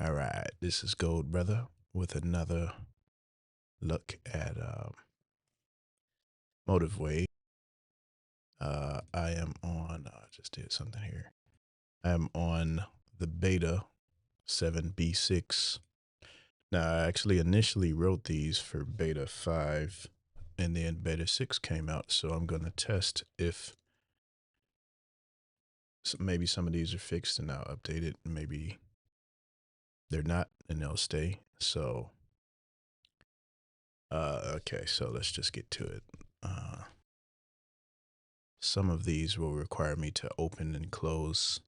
All right, this is Gold Brother with another look at MotiveWave. I am on, I just did something here. I am on the beta 7B6. Now, I actually initially wrote these for beta 5, and then beta 6 came out, so I'm going to test if maybe some of these are fixed and I'll update it. Maybe they're not, and they'll stay. So, okay, so let's just get to it. Some of these will require me to open and close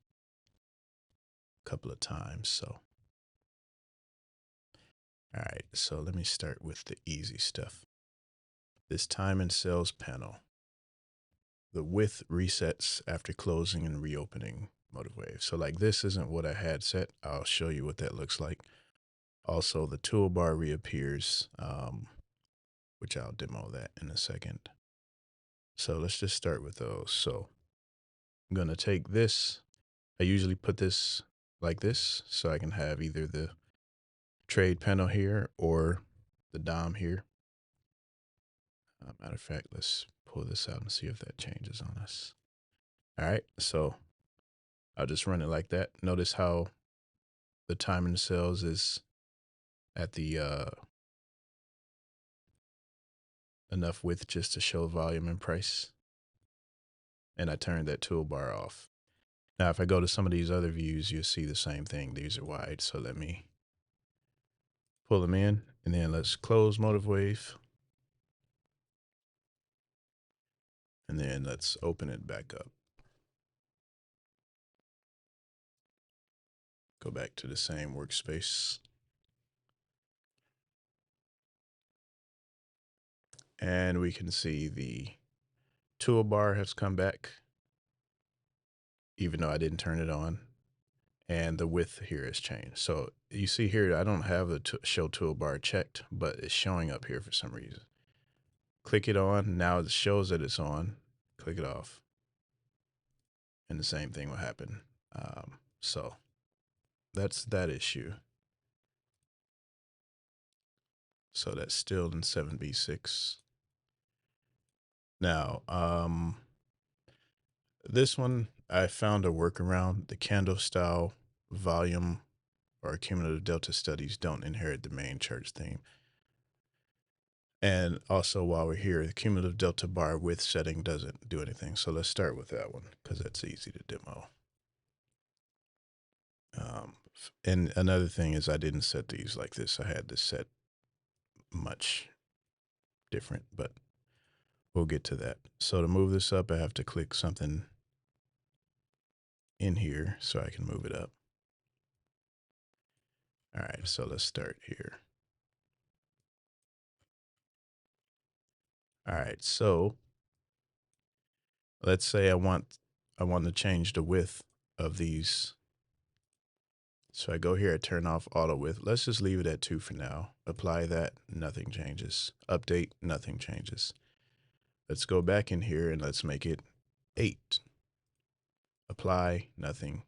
a couple of times. So, all right, so let me start with the easy stuff. This time and sales panel. The width resets after closing and reopening MotiveWave. So like this isn't what I had set. I'll show you what that looks like. Also, the toolbar reappears, which I'll demo that in a second. So let's just start with those. So I'm going to take this. I usually put this like this so I can have either the trade panel here or the DOM here. Matter of fact, let's pull this out and see if that changes on us. All right, so I'll just run it like that. Notice how the time in the cells is at the enough width just to show volume and price. And I turned that toolbar off. Now, if I go to some of these other views, you'll see the same thing. These are wide. So let me pull them in, and then let's close MotiveWave. And then let's open it back up. Go back to the same workspace. And we can see the toolbar has come back, even though I didn't turn it on. And the width here has changed. So you see here, I don't have the show toolbar checked, but it's showing up here for some reason. Click it on. Now it shows that it's on. Click it off. And the same thing will happen. So that's that issue. So that's still in 7B6. Now, this one, I found a workaround. The candle style volume or cumulative delta studies don't inherit the main church theme. And also, while we're here, the cumulative delta bar width setting doesn't do anything. So let's start with that one because that's easy to demo. And another thing is I didn't set these like this. I had this set much different, but we'll get to that. So to move this up, I have to click something in here so I can move it up. All right, so let's start here. All right, so let's say I want to change the width of these. So I go here, I turn off auto width. Let's just leave it at 2 for now. Apply that, nothing changes. Update, nothing changes. Let's go back in here and let's make it 8. Apply, nothing.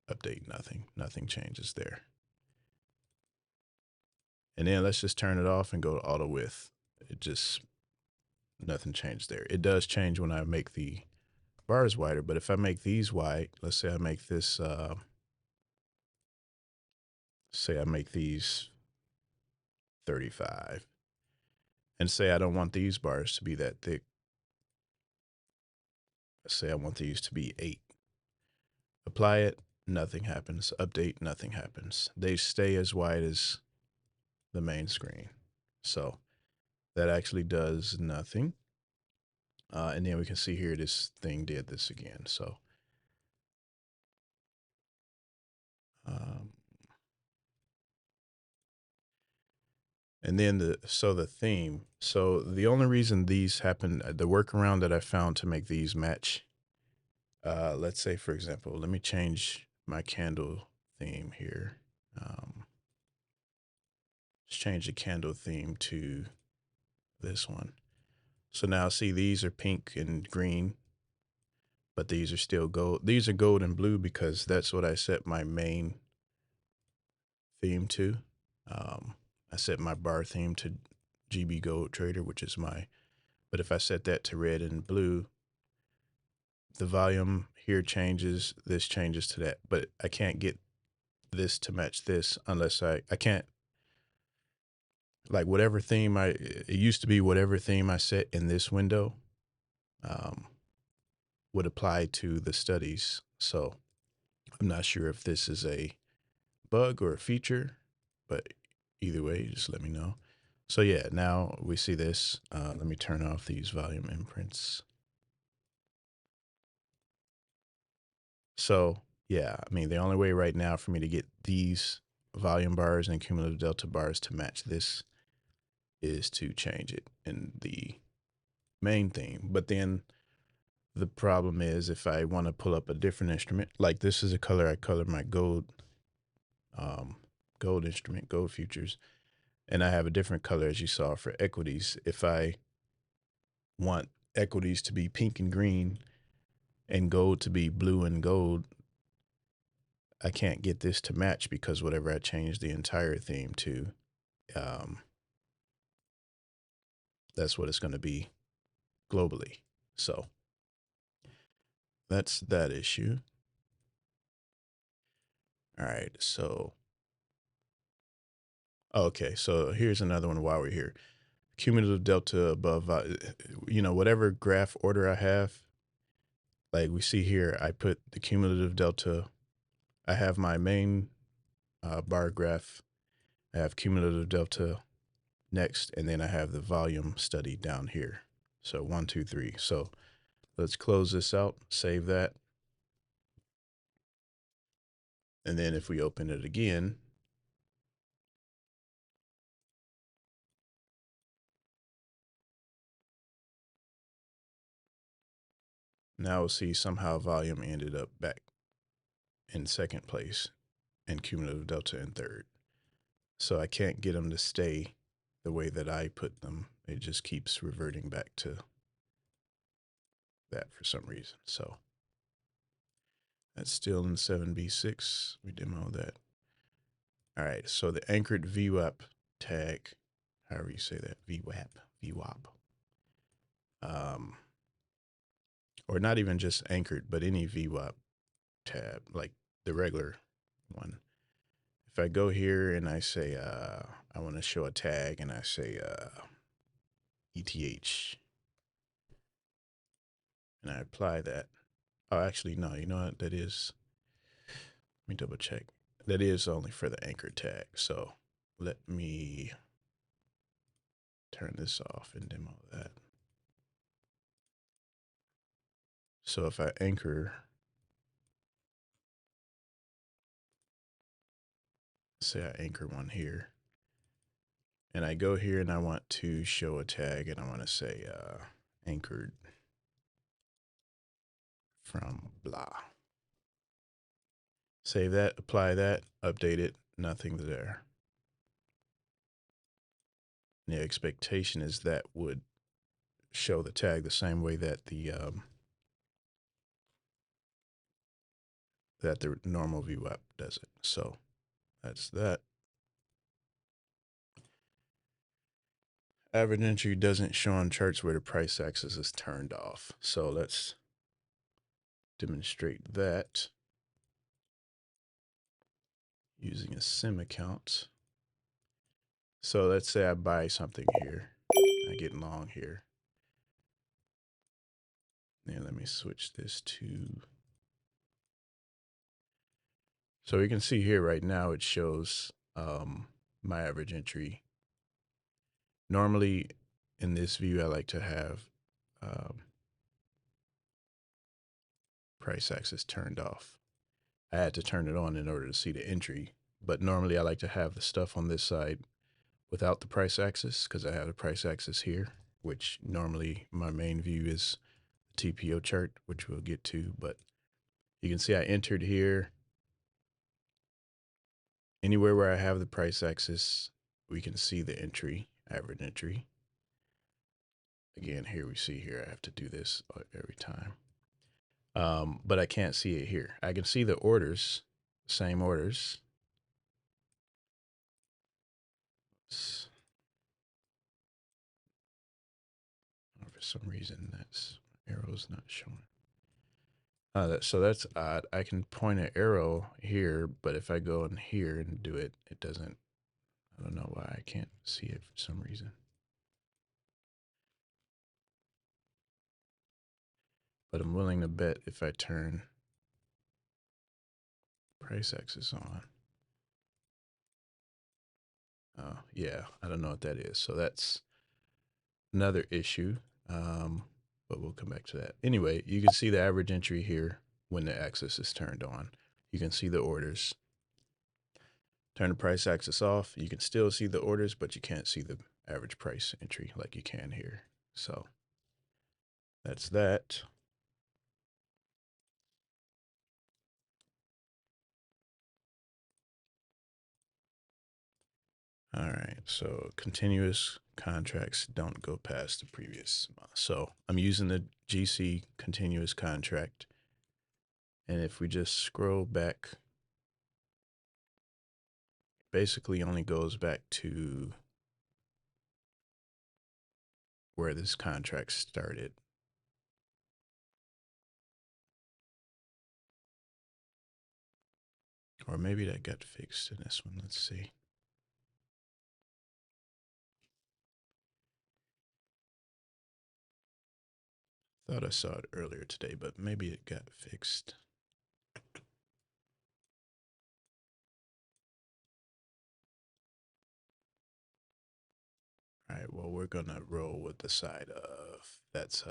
Update, nothing. Nothing changes there. And then let's just turn it off and go to auto width. It just, nothing changed there. It does change when I make the bars wider, but if I make these wide, let's say I make this, say I make these 35, and say I don't want these bars to be that thick. Let's say I want these to be 8. Apply it, nothing happens. Update, nothing happens. They stay as wide as the main screen. So that actually does nothing. And then we can see here, this thing did this again. So, and then the theme. So the only reason these happen, the workaround that I found to make these match, let's say, for example, let me change my candle theme here. Let's change the candle theme to this one. So now see, these are pink and green, but these are still gold. These are gold and blue because that's what I set my main theme to. I set my bar theme to GB Gold Trader, which is but if I set that to red and blue, the volume here changes, this changes to that, but I can't get this to match this unless I can't, like whatever theme it used to be whatever theme I set in this window would apply to the studies. So I'm not sure if this is a bug or a feature, but either way, just let me know. So yeah, now we see this. Let me turn off these volume imprints. So yeah, I mean, the only way right now for me to get these volume bars and cumulative delta bars to match this is to change it in the main theme. But then the problem is if I want to pull up a different instrument, like this is a color I color my gold instrument, gold futures, and I have a different color as you saw for equities. If I want equities to be pink and green and gold to be blue and gold, I can't get this to match because whatever I change the entire theme to, that's what it's going to be globally. So that's that issue. All right. So, okay. So here's another one while we're here. Cumulative delta above, whatever graph order I have, like we see here, I put the cumulative delta. I have my main bar graph. I have cumulative delta next, and then I have the volume study down here. So 1, 2, 3. So let's close this out, save that. And then if we open it again, now we'll see somehow volume ended up back in second place and cumulative delta in third. So I can't get them to stay the way that I put them. It just keeps reverting back to that for some reason. So that's still in 7B6. We demo that. All right, so the anchored VWAP tag, however you say that, VWAP. Or not even just anchored, but any VWAP tab, like the regular one. If I go here and I say, I want to show a tag and I say ETH, and I apply that. Oh, actually, no, you know what? That is, let me double check. That is only for the anchor tag. So let me turn this off and demo that. So if I anchor, say I anchor one here, and I go here and I want to show a tag and I want to say anchored from blah. Save that, apply that, update it, nothing there. The expectation is that would show the tag the same way that the normal VWAP does it. So that's that. Average entry doesn't show on charts where the price axis is turned off. So let's demonstrate that using a sim account. So let's say I buy something here. I get long here. And let me switch this to, so we can see here right now it shows my average entry. Normally in this view, I like to have price axis turned off. I had to turn it on in order to see the entry, but normally I like to have the stuff on this side without the price axis because I have the price axis here, which normally my main view is the TPO chart, which we'll get to, but you can see I entered here. Anywhere where I have the price axis, we can see the entry, average entry. Again, here we see here, I have to do this every time. But I can't see it here. I can see the orders, same orders. for some reason that's arrow's not showing. So that's odd. I can point an arrow here, but if I go in here and do it, it doesn't. I don't know why I can't see it for some reason. But I'm willing to bet if I turn price axis on. Oh, yeah, I don't know what that is. So that's another issue, but we'll come back to that. Anyway, you can see the average entry here when the axis is turned on. You can see the orders. Turn the price axis off. You can still see the orders, but you can't see the average price entry like you can here. So that's that. All right, so continuous contracts don't go past the previous month. So I'm using the GC continuous contract. And if we just scroll back, basically only goes back to where this contract started. Or maybe that got fixed in this one. Let's see. Thought I saw it earlier today, but maybe it got fixed. All right, well, we're gonna roll with the side of that's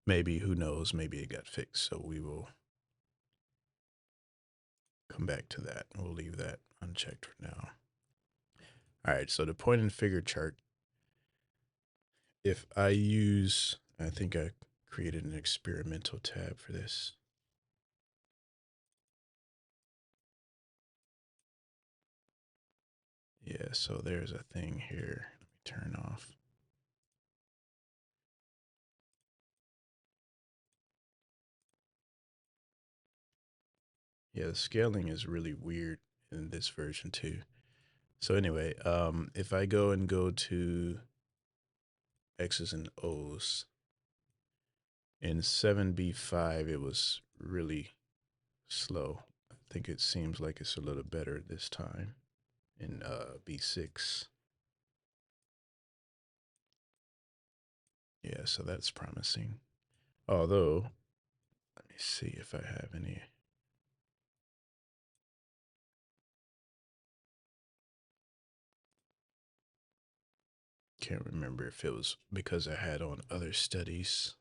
maybe, who knows, maybe it got fixed. So we will come back to that. We'll leave that unchecked for now. All right, so the point and figure chart. If I use, I think I created an experimental tab for this. Yeah, so there's a thing here. Let me turn off. Yeah, the scaling is really weird in this version too. So anyway, if I go to X's and O's, in 7B5, it was really slow. I think it seems like it's a little better this time in B6. Yeah, so that's promising. Although, let me see if I have any. Can't remember if it was because I had on other studies.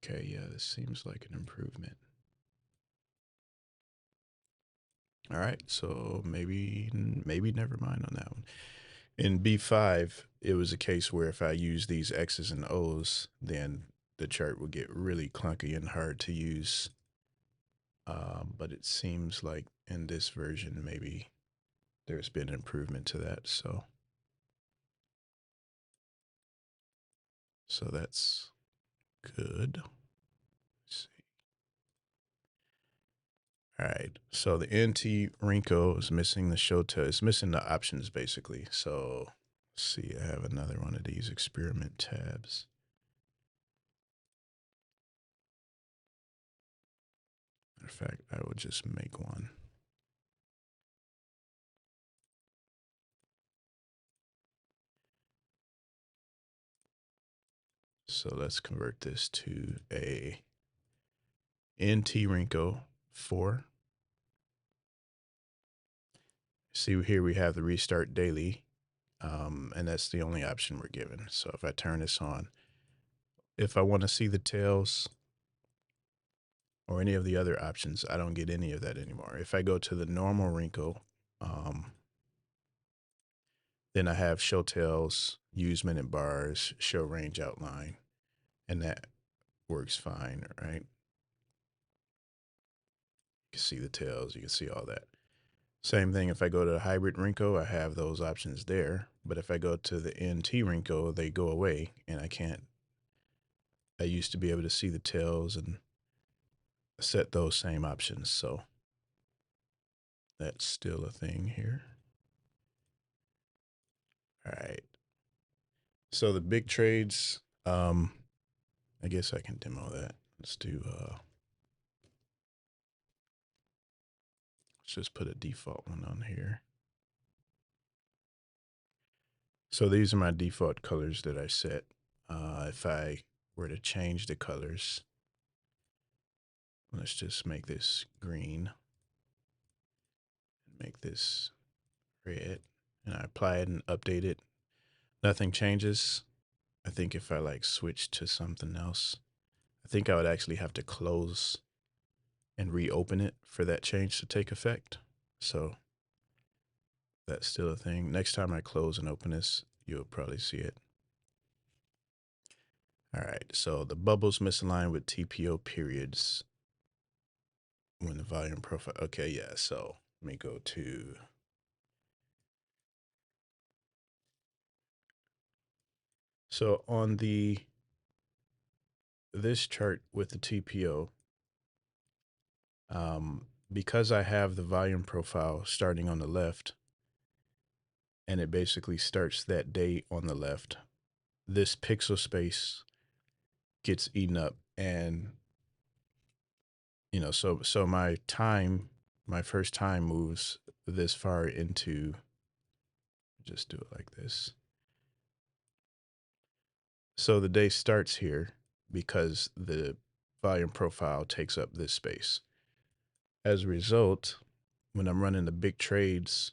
Okay, yeah, this seems like an improvement. All right, so maybe never mind on that one. In B5, it was a case where if I use these X's and O's, then the chart will get really clunky and hard to use. But it seems like in this version, maybe there's been improvement to that. So that's good. Let's see. All right, so the NT Rinko is missing the Show Toolbar. It's missing the options basically. So let's see, I have another one of these experiment tabs. Matter of fact, I will just make one. So let's convert this to a NT Rinko 4. See here we have the restart daily, and that's the only option we're given. So if I turn this on, if I want to see the tails or any of the other options, I don't get any of that anymore. If I go to the normal Rinko, then I have show tails, use minute bars, show range outline, and that works fine, right? You can see the tails, you can see all that. Same thing if I go to the hybrid Rinko, I have those options there. But if I go to the NT Rinko, they go away and I can't. I used to be able to see the tails and set those same options. So that's still a thing here. All right. So the big trades, I guess I can demo that. Let's do, let's just put a default one on here. So these are my default colors that I set. If I were to change the colors, let's just make this green, make this red, and I apply it and update it. Nothing changes. I think if I like switch to something else, I think I would actually have to close and reopen it for that change to take effect. So that's still a thing. Next time I close and open this, you'll probably see it. All right, so the bubbles misaligned with TPO periods when the volume profile. Okay, yeah, so let me go to, so on this chart with the TPO, because I have the volume profile starting on the left, and it basically starts that day on the left, this pixel space gets eaten up, and so my first time moves this far into, just do it like this. So the day starts here because the volume profile takes up this space. As a result, when I'm running the big trades,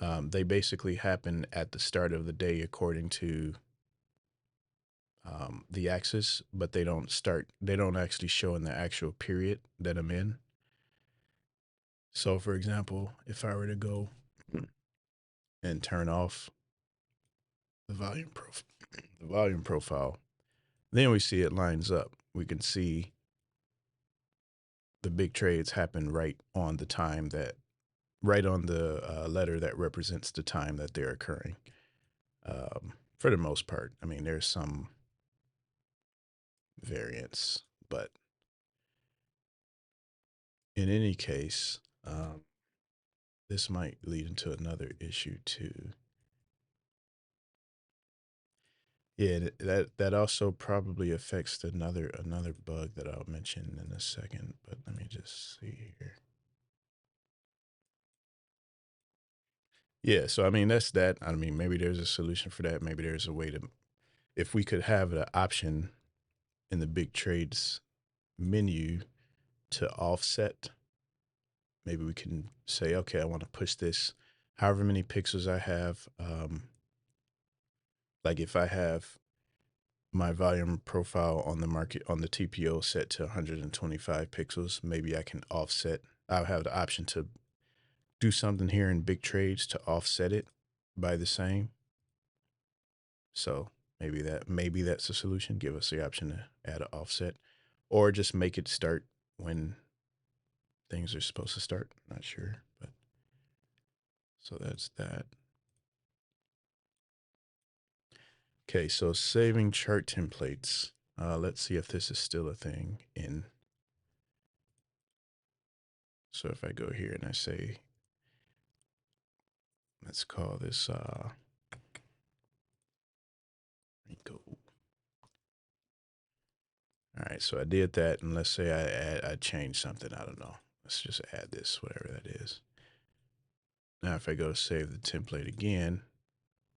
they basically happen at the start of the day according to the axis, but they don't actually show in the actual period that I'm in. So for example, if I were to go and turn off the volume profile, then we see it lines up. We can see the big trades happen right on the time right on the letter that represents the time that they're occurring. For the most part, I mean, there's some variance, but in any case, this might lead into another issue too. Yeah, that also probably affects another bug that I'll mention in a second, but let me just see here. Yeah, so I mean that's that. I mean maybe there's a solution for that. Maybe there's a way to, if we could have the option in the big trades menu to offset, maybe we can say, okay, I want to push this however many pixels I have. Like if I have my volume profile on the market on the TPO set to 125 pixels, maybe I can offset. I'll have the option to do something here in big trades to offset it by the same. So maybe that's a solution. Give us the option to add an offset, or just make it start when things are supposed to start. Not sure, but so that's that. Okay, so saving chart templates. Let's see if this is still a thing in. So if I go here and I say, let's call this Rico. All right, so I did that, and let's say I changed something. I don't know. Let's just add this, whatever that is. Now, if I go save the template again,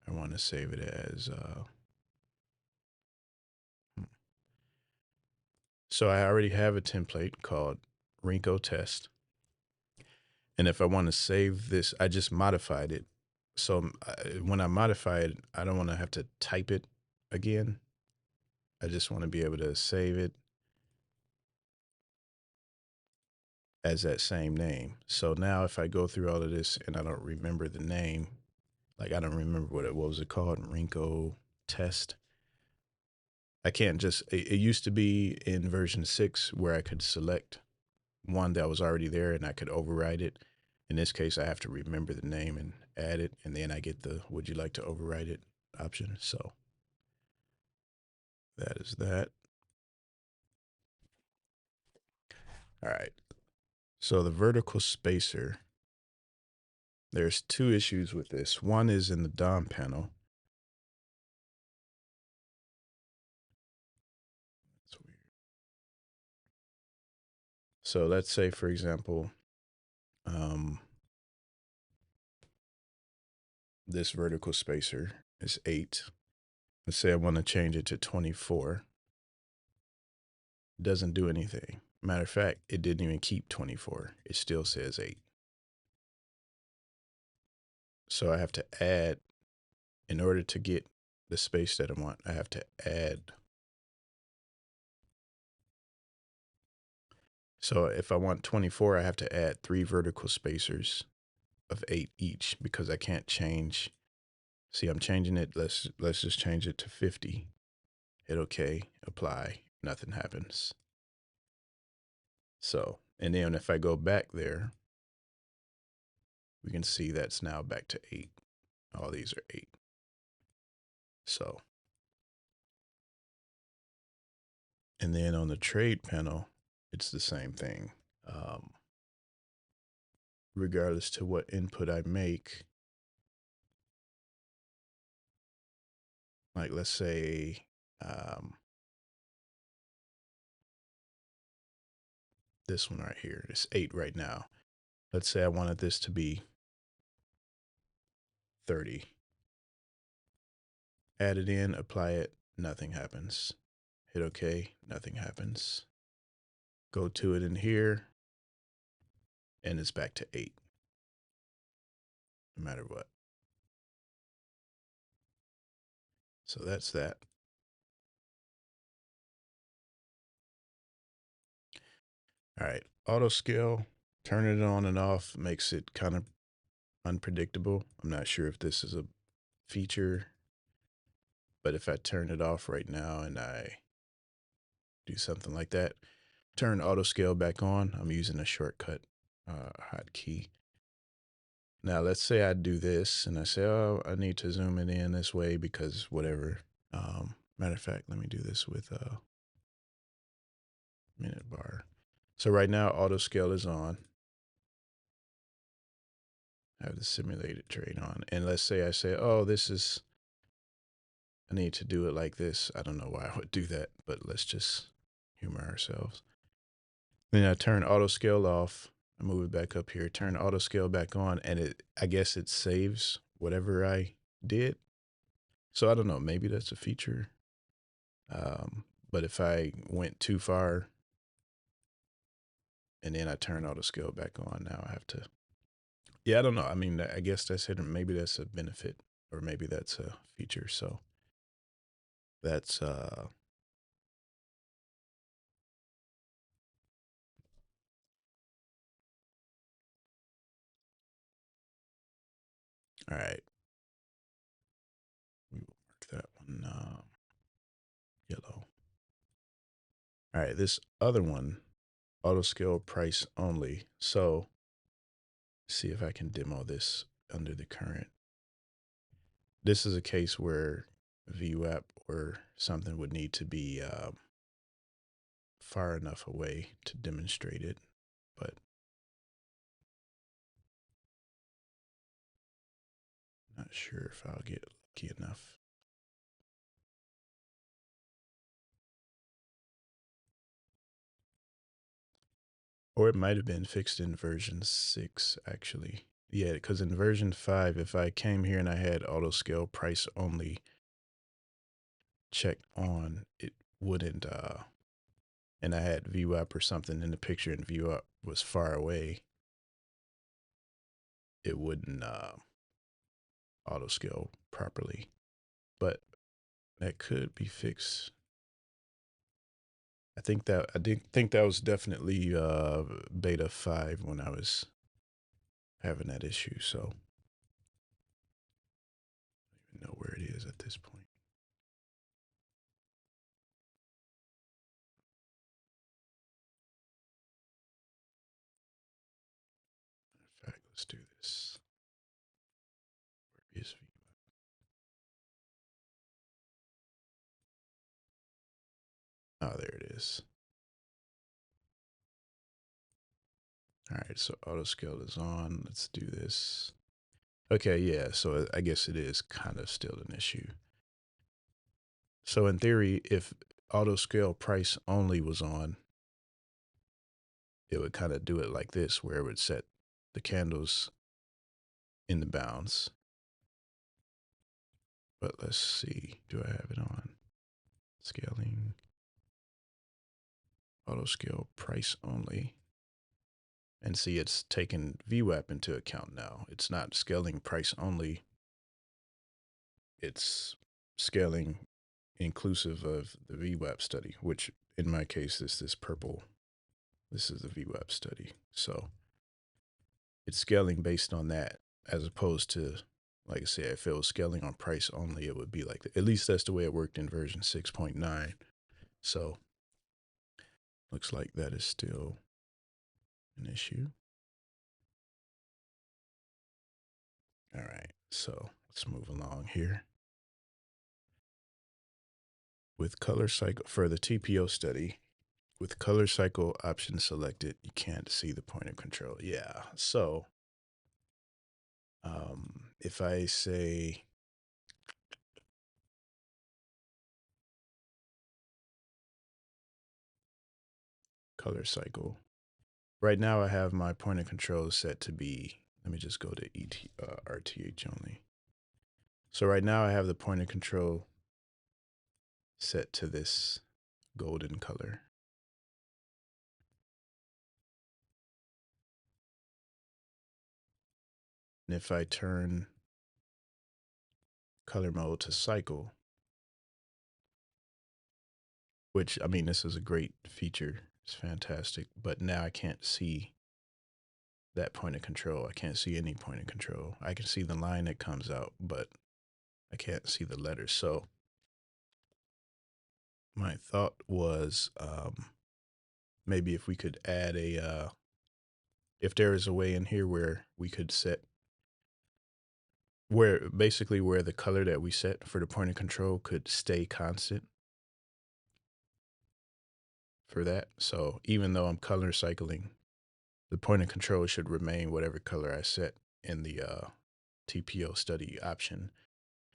I want to save it as. So I already have a template called Rico test, and if I want to save this, I just modified it. So when I modify it, I don't want to have to type it again. I just want to be able to save it as that same name. So now if I go through all of this and I don't remember the name, like I don't remember what was it called, Rinko test. I can't just, it used to be in version 6 where I could select one that was already there and I could override it. In this case, I have to remember the name and add it, and then I get the would you like to override it option. So that is that. All right. So the vertical spacer, there's two issues with this. One is in the DOM panel. That's weird. So let's say, for example, this vertical spacer is 8. Let's say I want to change it to 24. It doesn't do anything. Matter of fact, it didn't even keep 24. It still says 8. So I have to add, in order to get the space that I want, I have to add. So if I want 24, I have to add 3 vertical spacers of 8 each, because I can't change. See, I'm changing it. Let's just change it to 50. Hit OK, apply, nothing happens. So, and then if I go back there, we can see that's now back to 8. All these are 8. So, and then on the trade panel, it's the same thing. Regardless to what input I make, like let's say this one right here, it's 8 right now. Let's say I wanted this to be 30. Add it in, apply it, nothing happens. Hit OK, nothing happens. Go to it in here, and it's back to 8, no matter what. So that's that. All right, auto scale, turning it on and off makes it kind of unpredictable. I'm not sure if this is a feature, but if I turn it off right now and I do something like that, turn auto scale back on, I'm using a shortcut hotkey. Now let's say I do this and I say, oh, I need to zoom it in this way because whatever. Matter of fact, let me do this with minute bar. So right now auto scale is on. I have the simulated trade on. And let's say I say, oh, I need to do it like this. I don't know why I would do that, but let's just humor ourselves. Then I turn auto scale off. I move it back up here, turn auto scale back on, and I guess it saves whatever I did. So I don't know, maybe that's a feature. But if I went too far and then I turn auto scale back on, now I have to, yeah, I don't know. I mean, I guess that's hidden. Maybe that's a benefit, or maybe that's a feature. So that's, all right. We will mark that one yellow. All right, this other one, auto scale price only. So see if I can demo this under the current. This is a case where VWAP or something would need to be far enough away to demonstrate it, but not sure if I'll get lucky enough. Or it might have been fixed in version 6, actually. Yeah, because in version 5, if I came here and I had auto scale price only checked on, it wouldn't, and I had VWAP or something in the picture and VWAP was far away, it wouldn't auto scale properly. But that could be fixed. I did think that was definitely beta 5 when I was having that issue, so I don't even know where it is at this point. In fact, let's do this. Where is VWAP? Oh, there it is. All right, so auto scale is on. Let's do this. Okay, yeah, so I guess it is kind of still an issue. So in theory, if auto scale price only was on, it would kind of do it like this, where it would set the candles in the bounds. But let's see, do I have it on? Scaling, auto scale price only. And see, it's taken VWAP into account now. It's not scaling price only. It's scaling inclusive of the VWAP study, which in my case is this purple. This is the VWAP study. So it's scaling based on that, as opposed to, like I said, if it was scaling on price only, it would be like, at least that's the way it worked in version 6.9. So looks like that is still an issue. All right, so let's move along here. With color cycle, for the TPO study, with color cycle option selected, you can't see the point of control. Yeah, so if I say color cycle, right now I have my point of control set to be, let me just go to RTH only. So right now I have the point of control set to this golden color. And if I turn color mode to cycle, which, I mean, this is a great feature. It's fantastic. But now I can't see that point of control. I can't see any point of control. I can see the line that comes out, but I can't see the letters. So my thought was maybe if we could add a, if there is a way in here where we could set, where basically where the color that we set for the point of control could stay constant for that. So even though I'm color cycling, the point of control should remain whatever color I set in the TPO study option.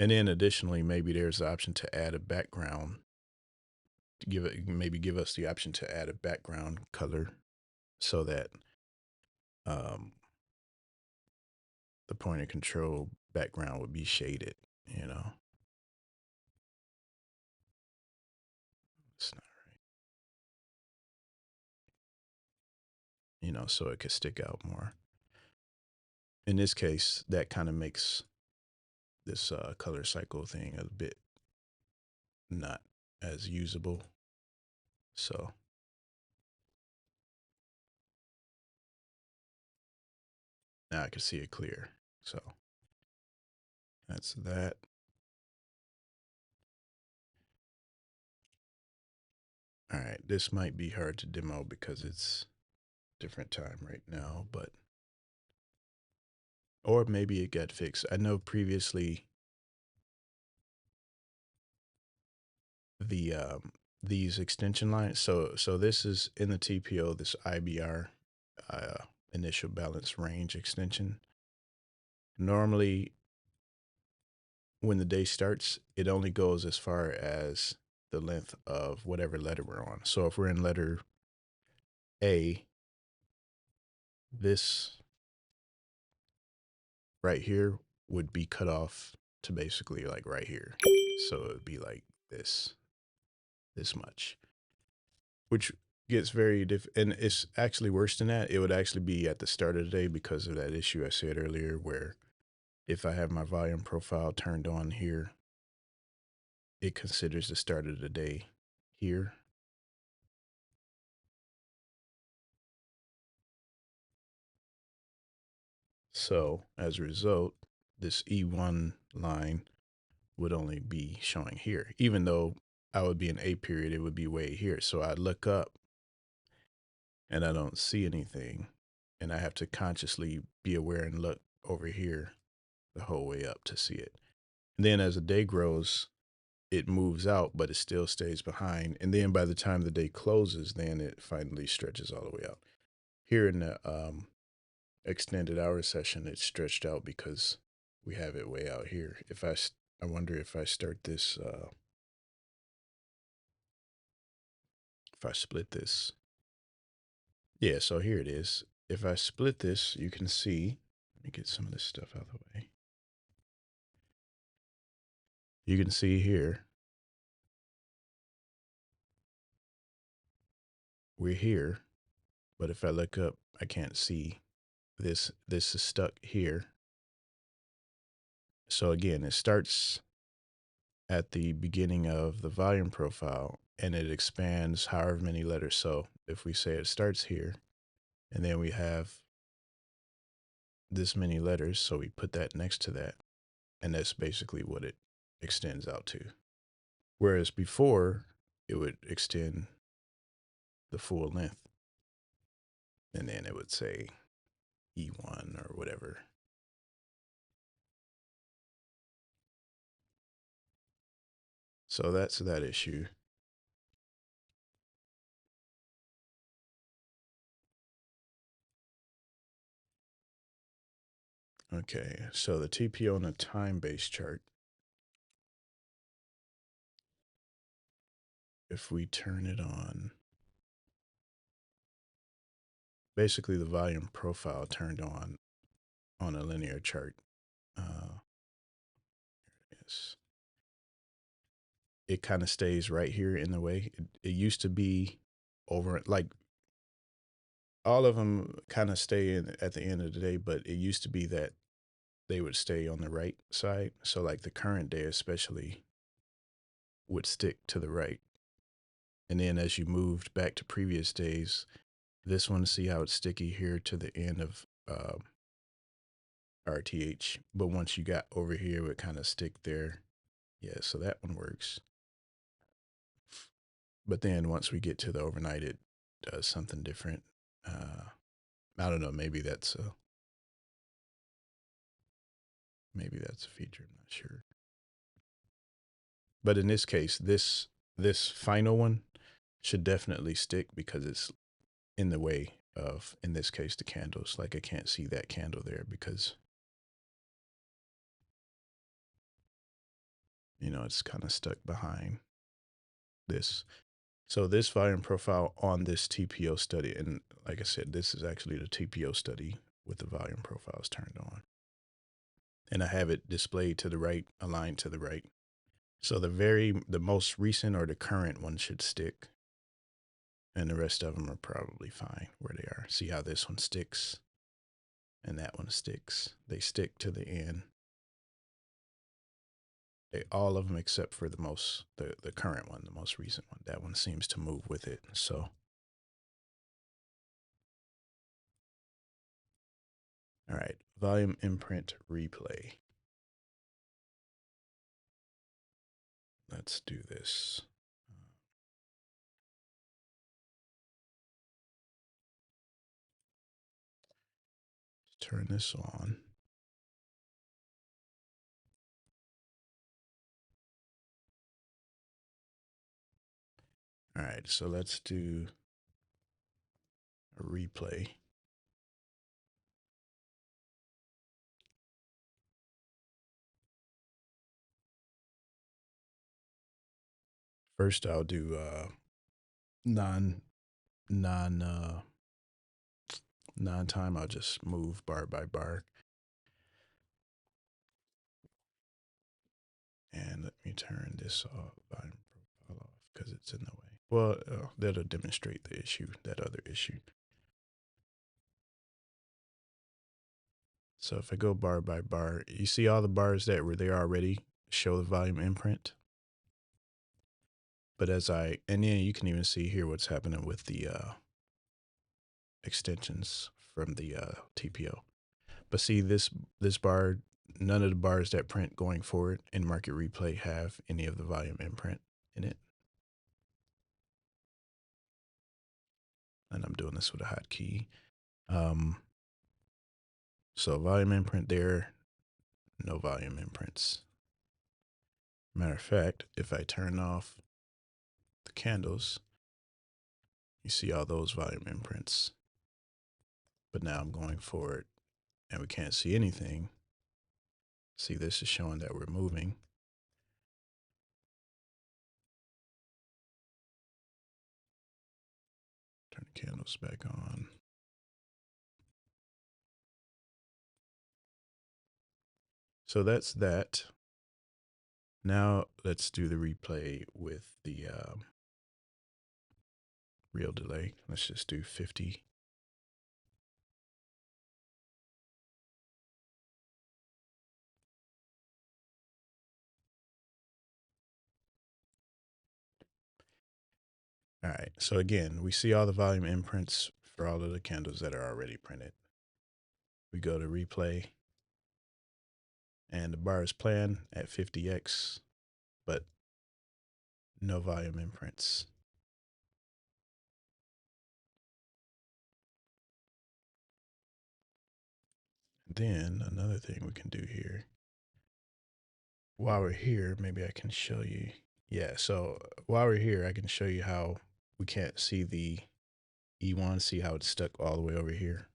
And then additionally, maybe there's the option to add a background, to give it, maybe give us the option to add a background color so that the point of control background would be shaded, you know. It's not right. You know, so it could stick out more. In this case, that kind of makes this color cycle thing a bit not as usable. So now I can see it clear. So that's that. All right, this might be hard to demo because it's different time right now, but, or maybe it got fixed. I know previously the these extension lines. So this is in the TPO, this IBR, initial balance range extension. Normally, when the day starts, it only goes as far as the length of whatever letter we're on. So if we're in letter A, this right here would be cut off to basically like right here. So it would be like this much, which gets very and it's actually worse than that. It would actually be at the start of the day because of that issue I said earlier, where if I have my volume profile turned on here, it considers the start of the day here. So as a result, this E1 line would only be showing here, even though I would be in A period, it would be way here. So I look up and I don't see anything, and I have to consciously be aware and look over here the whole way up to see it. And then as the day grows, it moves out, but it still stays behind. And then by the time the day closes, then it finally stretches all the way out. here in the extended hour session, it's stretched out because we have it way out here. I wonder if I start this, if I split this. Yeah, so here it is. If I split this, you can see, let me get some of this stuff out of the way. You can see here, we're here, but if I look up, I can't see this. This is stuck here. So again, it starts at the beginning of the volume profile and it expands however many letters. So if we say it starts here and then we have this many letters, so we put that next to that, and that's basically what it extends out to. Whereas before, it would extend the full length, and then it would say E1 or whatever. So that's that issue. Okay, so the TPO on a time-based chart, if we turn it on, basically the volume profile turned on a linear chart. Yes. It kind of stays right here in the way. It used to be over, like all of them kind of stay in at the end of the day, but it used to be that they would stay on the right side. So like the current day especially would stick to the right. And then as you moved back to previous days, this one, see how it's sticky here to the end of RTH. But once you got over here, it would kind of stick there. Yeah, so that one works. But then once we get to the overnight, it does something different. I don't know, maybe that's a feature, I'm not sure. But in this case, this final one should definitely stick because it's in the way of, in this case, the candles. Like I can't see that candle there because, you know, it's kind of stuck behind this. So this volume profile on this TPO study, and like I said, this is actually the TPO study with the volume profiles turned on. And I have it displayed to the right, aligned to the right. So the most recent or the current one should stick. And the rest of them are probably fine where they are. See how this one sticks and that one sticks. They stick to the end. All of them except for the current one, the most recent one. That one seems to move with it. So, all right, volume imprint replay. Let's do this. Let's turn this on. All right, so let's do a replay. First, I'll do non-time. I'll just move bar by bar. And let me turn this volume profile off because it's in the way. Well, that'll demonstrate the issue, that other issue. So if I go bar by bar, you see all the bars that were there already show the volume imprint. But and then you can even see here what's happening with the extensions from the TPO. But see this bar, none of the bars that print going forward in market replay have any of the volume imprint in it. And I'm doing this with a hotkey. So volume imprint there, no volume imprints. Matter of fact, if I turn off the candles, you see all those volume imprints. but now I'm going forward and we can't see anything. See, this is showing that we're moving. Turn the candles back on. So that's that. Now let's do the replay with the real delay. Let's just do 50. All right, so again, we see all the volume imprints for all of the candles that are already printed. We go to replay, and the bar is playing at 50x, but no volume imprints. Then another thing we can do here, while we're here, maybe I can show you. Yeah, so while we're here, I can show you how we can't see the E1, see how it's stuck all the way over here.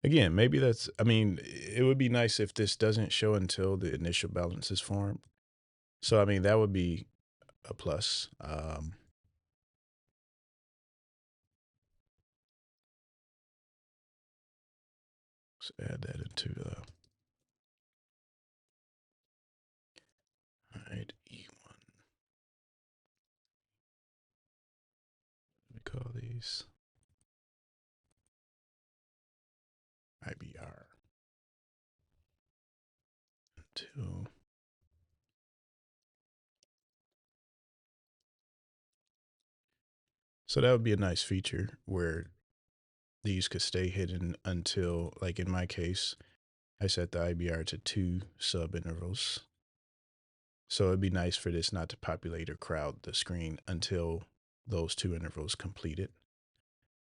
Again, maybe that's, I mean, it would be nice if this doesn't show until the initial balance is formed. So, I mean, that would be a plus. Let's add that into the, all right, E1. Let me call these IBR. 2. So that would be a nice feature where these could stay hidden until, like in my case, I set the IBR to 2 sub intervals. So it'd be nice for this not to populate or crowd the screen until those 2 intervals completed.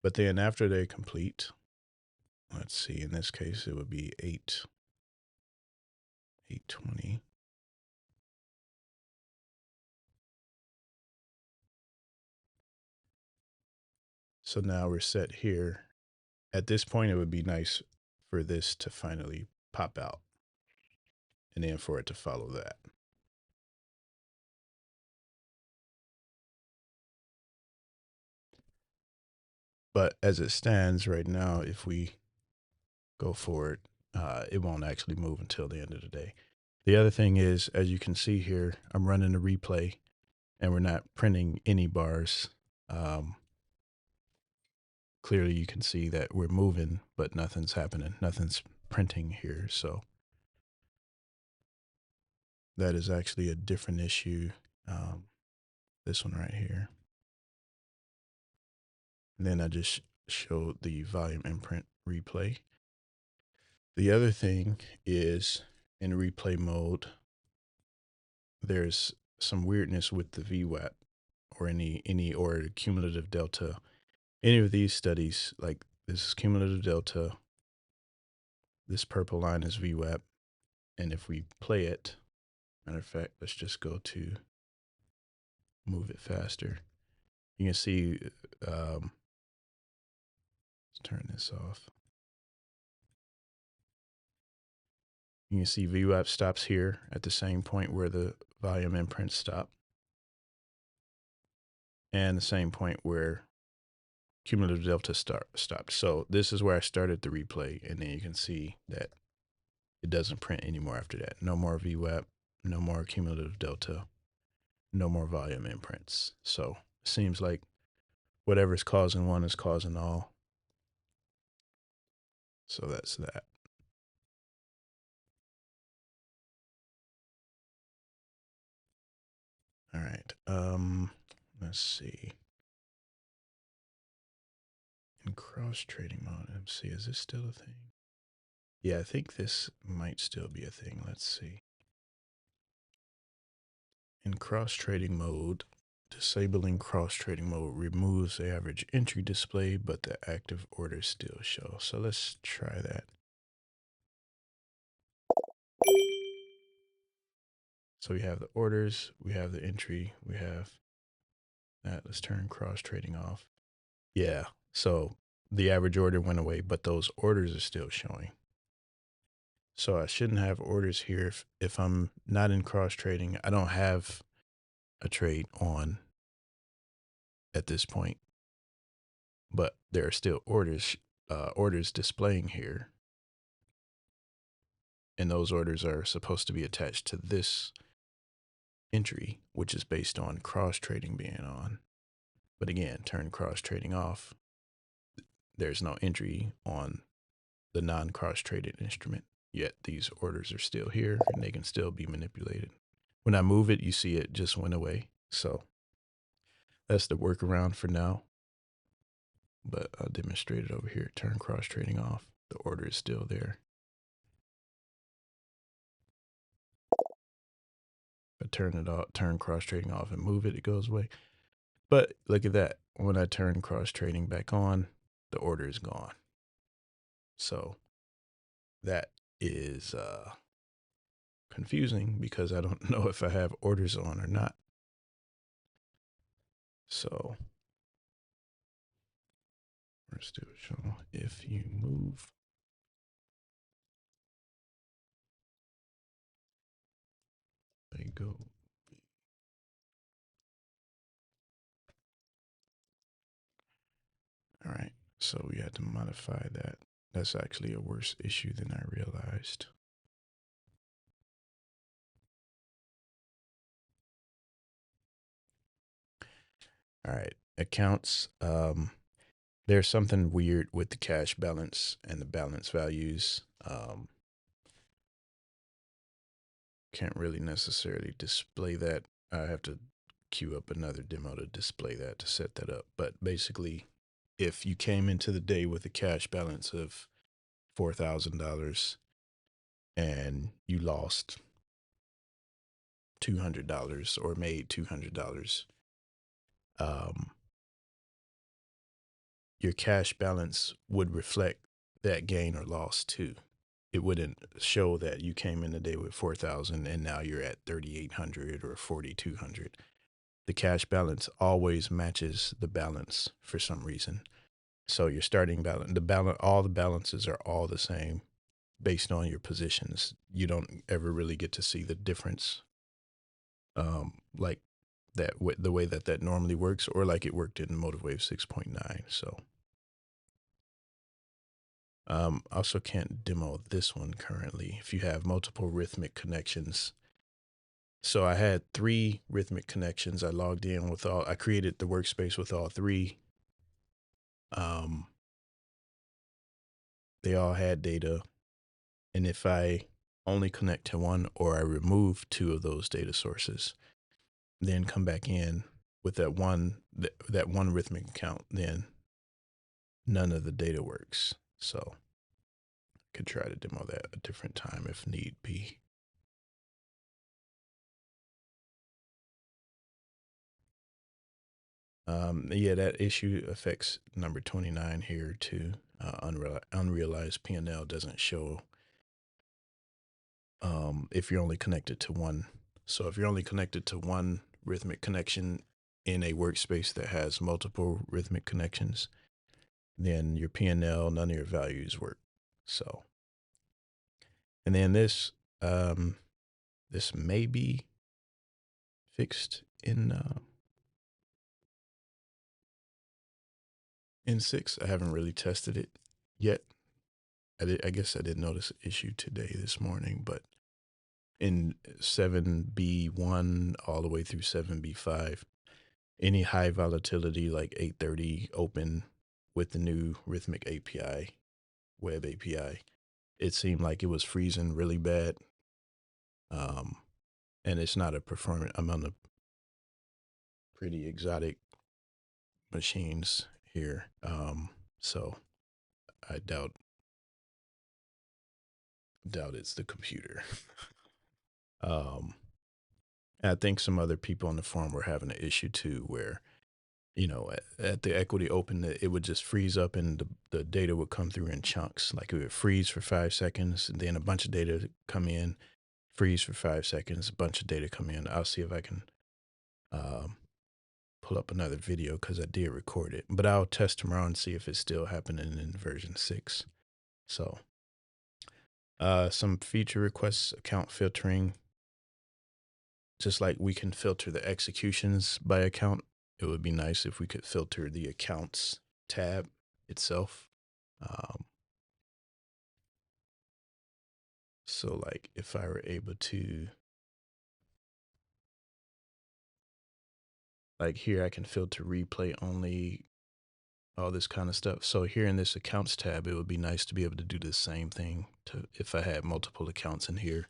But then after they complete, let's see, in this case, it would be 820. So now we're set here. At this point, it would be nice for this to finally pop out and then for it to follow that. But as it stands right now, if we go forward, it won't actually move until the end of the day. The other thing is, as you can see here, I'm running a replay and we're not printing any bars. Clearly you can see that we're moving, but nothing's happening. Nothing's printing here. So that is actually a different issue. This one right here. And then I just showed the volume imprint replay. The other thing is in replay mode, there's some weirdness with the VWAP or any or cumulative delta. Any of these studies, like this is cumulative delta, this purple line is VWAP, and if we play it, matter of fact, let's just go to move it faster. You can see, let's turn this off. You can see VWAP stops here at the same point where the volume imprint stopped, and the same point where cumulative delta stopped. So this is where I started the replay, and then you can see that it doesn't print anymore after that. No more VWAP, no more cumulative delta, no more volume imprints. So it seems like whatever's causing one is causing all. So that's that. All right. Let's see. In cross trading mode, let's see, is this still a thing? Yeah, I think this might still be a thing. Let's see. In cross trading mode, disabling cross trading mode removes the average entry display, but the active orders still show. So let's try that. So we have the orders, we have the entry, we have that. Let's turn cross trading off. Yeah. So the average order went away, but those orders are still showing. So I shouldn't have orders here if I'm not in cross trading. I don't have a trade on at this point, but there are still orders displaying here. And those orders are supposed to be attached to this entry, which is based on cross trading being on. But again, turn cross trading off. There's no entry on the non-cross traded instrument, yet these orders are still here and they can still be manipulated. When I move it, you see it just went away. So that's the workaround for now. But I'll demonstrate it over here. Turn cross trading off. The order is still there. I turn it off, turn cross trading off and move it, it goes away. But look at that. When I turn cross trading back on, the order is gone. So that is confusing because I don't know if I have orders on or not. So let's do a show. If you move, they go. All right. So we had to modify that. That's actually a worse issue than I realized. All right. Accounts. There's something weird with the cash balance and the balance values. Can't really necessarily display that. I have to queue up another demo to display that, to set that up. But basically, if you came into the day with a cash balance of $4,000 and you lost $200 or made $200, your cash balance would reflect that gain or loss too. It wouldn't show that you came in the day with 4,000 and now you're at 3,800 or 4,200. The cash balance always matches the balance for some reason. So your starting balance, all the balances are all the same based on your positions. You don't ever really get to see the difference, like that, the way that normally works, or like it worked in MotiveWave 6.9. So also can't demo this one currently. If you have multiple rhythmic connections. So I had 3 rhythmic connections. I logged in with I created the workspace with all 3. They all had data. And if I only connect to one, or I remove 2 of those data sources, then come back in with that one rhythmic account, then none of the data works. So I could try to demo that a different time if need be. Yeah, that issue affects number 29 here too. Unrealized P&L doesn't show if you're only connected to one. So if you're only connected to one rhythmic connection in a workspace that has multiple rhythmic connections, then your P&L, none of your values work. So, and then this may be fixed in 6. I haven't really tested it yet. I guess I didn't notice an issue today, this morning, but in 7B1 all the way through 7B5, any high volatility like 830 open with the new Rhythmic API, web API, it seemed like it was freezing really bad. And it's not a performant. I'm on a pretty exotic machines here. So I doubt it's the computer. And I think some other people on the forum were having an issue too, where, at the equity open, it would just freeze up and the data would come through in chunks. Like it would freeze for 5 seconds and then a bunch of data come in, freeze for 5 seconds, a bunch of data come in. I'll see if I can pull up another video because I did record it, but I'll test tomorrow and see if it's still happening in version 6. So some feature requests, account filtering. Just like we can filter the executions by account, it would be nice if we could filter the accounts tab itself. So like if I were able to, like here, I can filter replay only, all this kind of stuff. So here in this accounts tab, it would be nice to be able to do the same thing to if I had multiple accounts in here.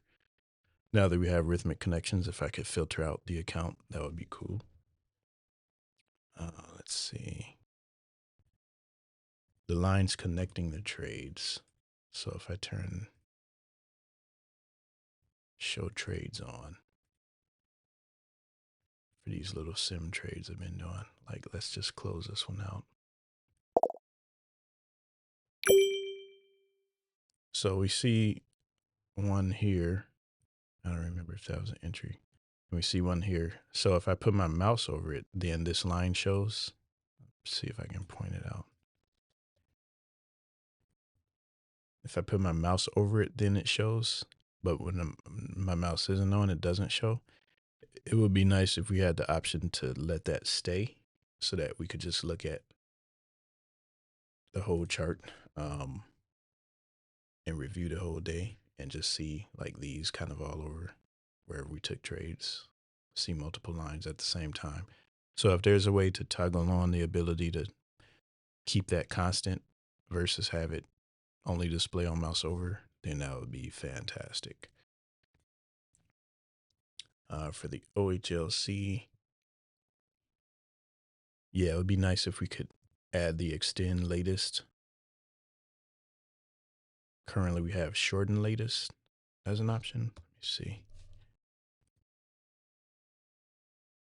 Now that we have rhythmic connections, if I could filter out the account, that would be cool. Let's see. The lines connecting the trades. So if I turn show trades on for these little sim trades I've been doing, like let's just close this one out. So we see one here. I don't remember if that was an entry. We see one here. So if I put my mouse over it, then this line shows. Let's see if I can point it out. If I put my mouse over it, then it shows. But when my mouse isn't on, it doesn't show. It would be nice if we had the option to let that stay so that we could just look at the whole chart and review the whole day and just see like these kind of all over wherever we took trades, see multiple lines at the same time. So if there's a way to toggle on the ability to keep that constant versus have it only display on mouse over, then that would be fantastic. For the OHLC, yeah, it would be nice if we could add the extend latest. Currently we have shorten latest as an option. Let me see.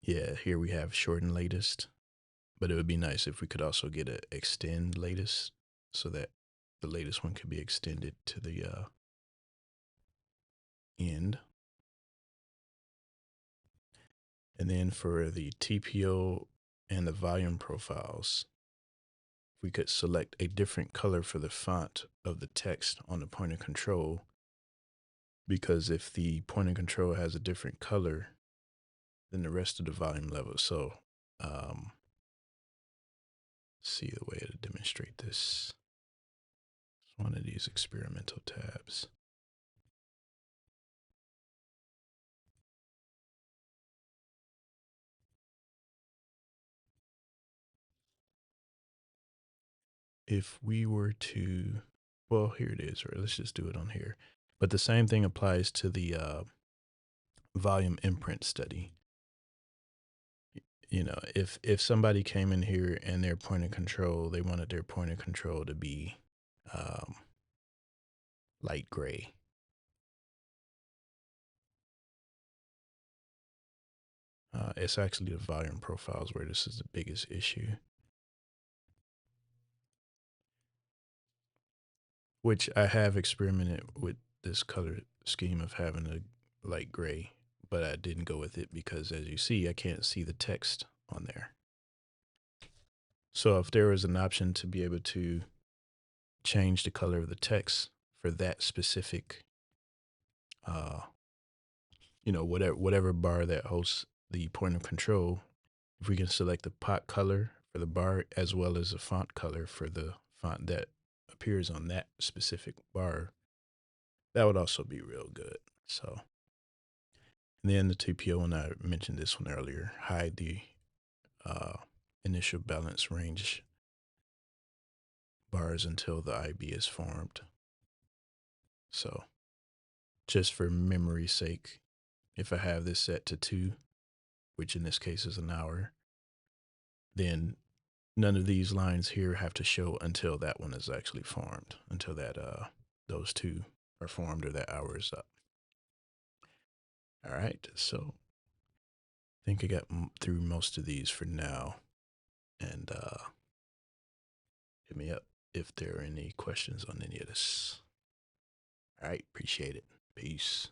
Yeah, here we have shorten latest, but it would be nice if we could also get an extend latest so that the latest one could be extended to the end. And then for the TPO and the volume profiles, we could select a different color for the font of the text on the point of control, because if the point of control has a different color than the rest of the volume level. So see the way to demonstrate this. It's one of these experimental tabs. If we were to, well, here it is, right? Let's just do it on here. But the same thing applies to the volume imprint study. You know, if somebody came in here and their point of control, they wanted their point of control to be light gray. It's actually the volume profiles where this is the biggest issue. Which I have experimented with this color scheme of having a light gray, but I didn't go with it because, as you see, I can't see the text on there. So if there was an option to be able to change the color of the text for that specific, you know, whatever bar that hosts the point of control, if we can select the pot color for the bar as well as the font color for the font that appears on that specific bar, that would also be real good. So, and then the TPO, when I mentioned this one earlier, hide the initial balance range bars until the IB is formed. So just for memory's sake, if I have this set to 2, which in this case is an hour, then none of these lines here have to show until that one is actually formed, until that those 2 are formed or that hour is up. All right, so I think I got through most of these for now, and hit me up if there are any questions on any of this. All right, appreciate it. Peace.